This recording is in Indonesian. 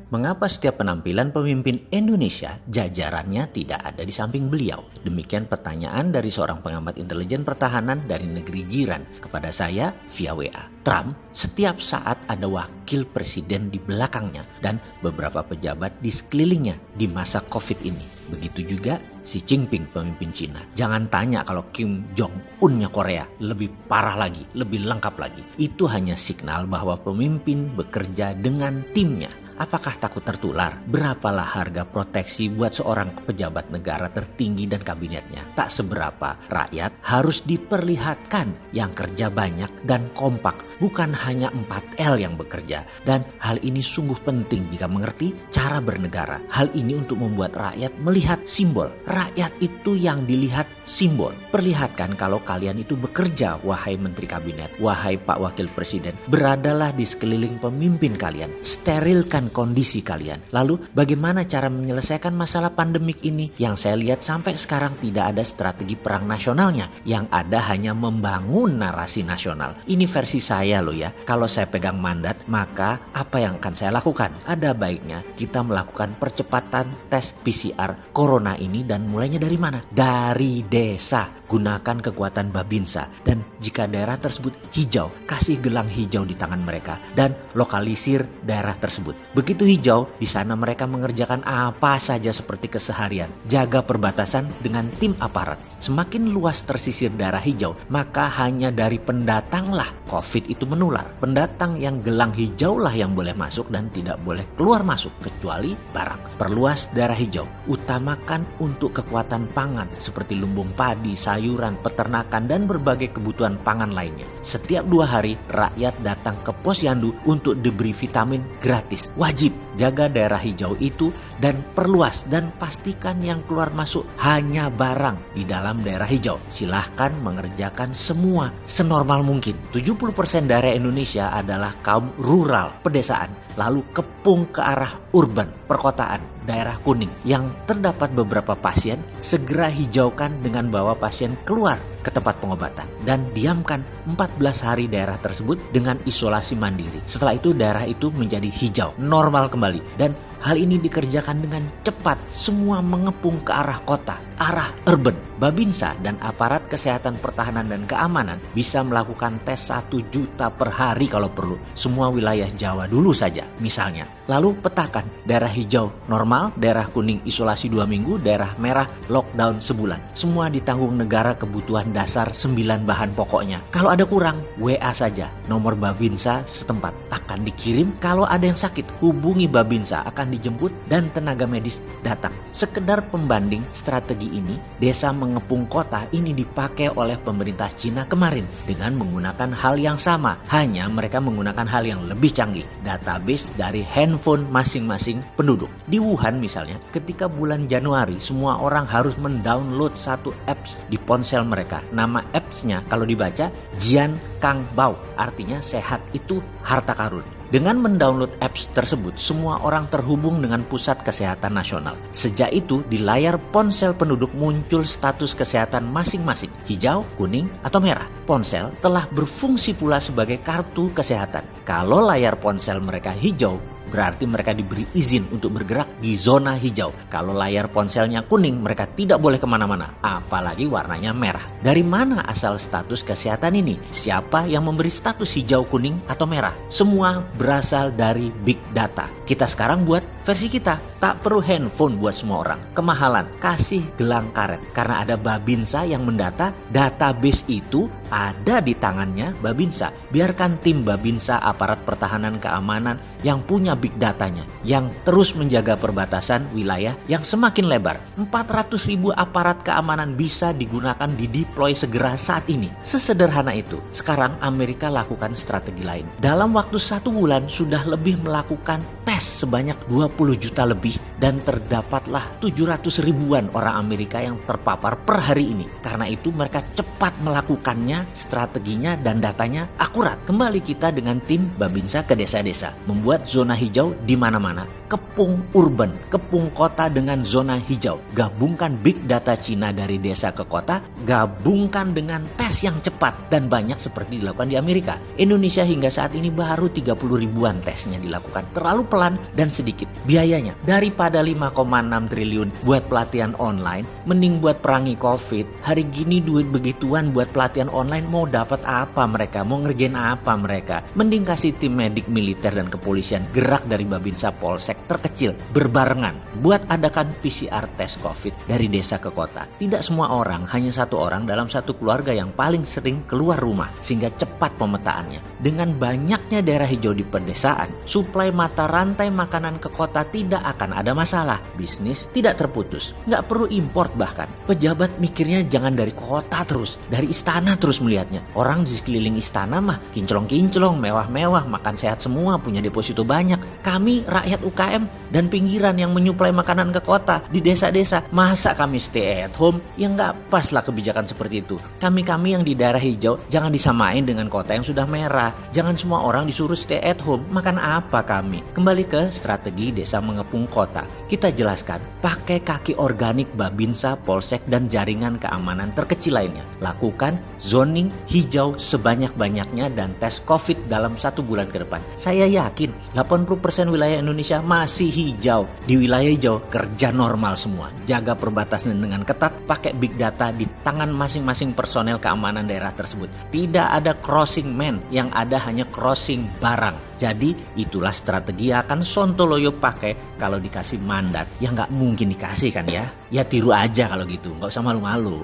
Mengapa setiap penampilan pemimpin Indonesia jajarannya tidak ada di samping beliau? Demikian pertanyaan dari seorang pengamat intelijen pertahanan dari negeri jiran kepada saya via WA. Trump setiap saat ada wakil presiden di belakangnya dan beberapa pejabat di sekelilingnya di masa COVID ini. Begitu juga Xi Jinping pemimpin Cina. Jangan tanya kalau Kim Jong-unnya Korea lebih parah lagi, lebih lengkap lagi. Itu hanya signal bahwa pemimpin bekerja dengan timnya. Apakah takut tertular? Berapalah harga proteksi buat seorang pejabat negara tertinggi dan kabinetnya? Tak seberapa. Rakyat harus diperlihatkan yang kerja banyak dan kompak. Bukan hanya 4L yang bekerja. Dan hal ini sungguh penting jika mengerti cara bernegara. Hal ini untuk membuat rakyat melihat simbol. Rakyat itu yang dilihat simbol. Perlihatkan kalau kalian itu bekerja, wahai menteri kabinet, wahai Pak Wakil Presiden. Beradalah di sekeliling pemimpin kalian. Sterilkan kondisi kalian. Lalu bagaimana cara menyelesaikan masalah pandemik ini? Yang saya lihat sampai sekarang tidak ada strategi perang nasionalnya. Yang ada hanya membangun narasi nasional. Ini versi saya loh ya. Kalau saya pegang mandat, maka apa yang akan saya lakukan? Ada baiknya kita melakukan percepatan tes PCR corona ini dan mulainya dari mana? Dari desa. Gunakan kekuatan Babinsa. Dan jika daerah tersebut hijau, kasih gelang hijau di tangan mereka dan lokalisir daerah tersebut. Begitu hijau, di sana mereka mengerjakan apa saja seperti keseharian. Jaga perbatasan dengan tim aparat. Semakin luas tersisir daerah hijau, maka hanya dari pendatanglah COVID itu menular. Pendatang yang gelang hijau lah yang boleh masuk dan tidak boleh keluar masuk kecuali barang. Perluas daerah hijau. Utamakan untuk kekuatan pangan seperti lumbung padi, sayuran, peternakan, dan berbagai kebutuhan pangan lainnya. Setiap 2 hari, rakyat datang ke posyandu untuk diberi vitamin gratis. Wajib jaga daerah hijau itu dan perluas dan pastikan yang keluar masuk hanya barang di dalam daerah hijau. Silahkan mengerjakan semua senormal mungkin. 70% daerah Indonesia adalah kaum rural, pedesaan, lalu kepung ke arah urban, perkotaan, daerah kuning. Yang terdapat beberapa pasien, segera hijaukan dengan bawa pasien keluar ke tempat pengobatan dan diamkan 14 hari daerah tersebut dengan isolasi mandiri. Setelah itu daerah itu menjadi hijau, normal kembali, dan hal ini dikerjakan dengan cepat. Semua mengepung ke arah kota, arah urban. Babinsa dan aparat kesehatan pertahanan dan keamanan bisa melakukan tes 1 juta per hari kalau perlu. Semua wilayah Jawa dulu saja misalnya. Lalu petakan daerah hijau normal, daerah kuning isolasi 2 minggu, daerah merah lockdown sebulan. Semua ditanggung negara kebutuhan dasar 9 bahan pokoknya. Kalau ada kurang, WA saja. Nomor Babinsa setempat akan dikirim. Kalau ada yang sakit, hubungi Babinsa, akan dijemput dan tenaga medis datang. Sekedar pembanding strategi ini, desa mengepung kota ini dipakai oleh pemerintah Cina kemarin dengan menggunakan hal yang sama. Hanya mereka menggunakan hal yang lebih canggih. Database dari handphone masing-masing penduduk. Di Wuhan misalnya, ketika bulan Januari, semua orang harus mendownload 1 apps di ponsel mereka. Nama apps-nya kalau dibaca Jian Kang Bao, artinya sehat itu harta karun. Dengan mendownload apps tersebut, semua orang terhubung dengan pusat kesehatan nasional. Sejak itu, di layar ponsel penduduk muncul status kesehatan masing-masing, hijau, kuning, atau merah. Ponsel telah berfungsi pula sebagai kartu kesehatan. Kalau layar ponsel mereka hijau, berarti mereka diberi izin untuk bergerak di zona hijau. Kalau layar ponselnya kuning, mereka tidak boleh kemana-mana, apalagi warnanya merah. Dari mana asal status kesehatan ini? Siapa yang memberi status hijau, kuning, atau merah? Semua berasal dari big data. Kita sekarang buat versi kita. Tak perlu handphone buat semua orang. Kemahalan, kasih gelang karet. Karena ada Babinsa yang mendata, database itu ada di tangannya Babinsa. Biarkan tim Babinsa, aparat pertahanan keamanan yang punya big datanya, yang terus menjaga perbatasan wilayah yang semakin lebar. 400.000 aparat keamanan bisa digunakan dideploy segera saat ini. Sesederhana itu. Sekarang Amerika lakukan strategi lain. Dalam waktu 1 bulan sudah lebih melakukan tes sebanyak 20 juta lebih dan terdapatlah 700 ribuan orang Amerika yang terpapar per hari ini. Karena itu mereka cepat melakukannya, strateginya dan datanya akurat. Kembali kita dengan tim Babinsa ke desa-desa, membuat zona hijau di mana-mana. kepung urban, kepung kota dengan zona hijau. Gabungkan big data Cina dari desa ke kota, gabungkan dengan tes yang cepat dan banyak seperti dilakukan di Amerika. Indonesia hingga saat ini baru 30 ribuan tesnya dilakukan. Terlalu pelan dan sedikit. Biayanya daripada 5,6 triliun buat pelatihan online, mending buat perangi COVID. Hari gini duit begituan buat pelatihan online mau dapat apa mereka? Mau ngerjain apa mereka? Mending kasih tim medik militer dan kepolisian gerak dari Babinsa Polsek terkecil berbarengan buat adakan PCR tes COVID dari desa ke kota. Tidak semua orang, hanya satu orang dalam satu keluarga yang paling sering keluar rumah sehingga cepat pemetaannya. Dengan banyaknya daerah hijau di pedesaan, suplai mata rantai makanan ke kota tidak akan ada masalah. Bisnis tidak terputus, nggak perlu import bahkan. Pejabat mikirnya jangan dari kota terus, dari istana terus melihatnya. Orang di sekeliling istana mah kinclong-kinclong, mewah-mewah, makan sehat semua, punya deposito banyak. Kami rakyat UKM dan pinggiran yang menyuplai makanan ke kota di desa-desa, masa kami stay at home? Ya nggak pas lah kebijakan seperti itu. Kami yang di daerah hijau jangan disamain dengan kota yang sudah merah. Jangan semua orang disuruh stay at home. Makan apa kami? Kembali ke strategi desa mengepung kota. Kita jelaskan, pakai kaki organik Babinsa, Polsek, dan jaringan keamanan terkecil lainnya. Lakukan zoning hijau sebanyak-banyaknya dan tes COVID dalam 1 bulan ke depan. Saya yakin 80% wilayah Indonesia masih hijau. Di wilayah hijau kerja normal semua. Jaga perbatasan dengan ketat, pakai big data di tangan masing-masing personel keamanan daerah tersebut. Tidak ada crossing man, yang ada hanya crossing barang. Jadi itulah strategi yang akan Sontoloyo pakai kalau dikasih mandat. Ya nggak mungkin dikasih kan ya. Ya tiru aja kalau gitu, nggak usah malu-malu.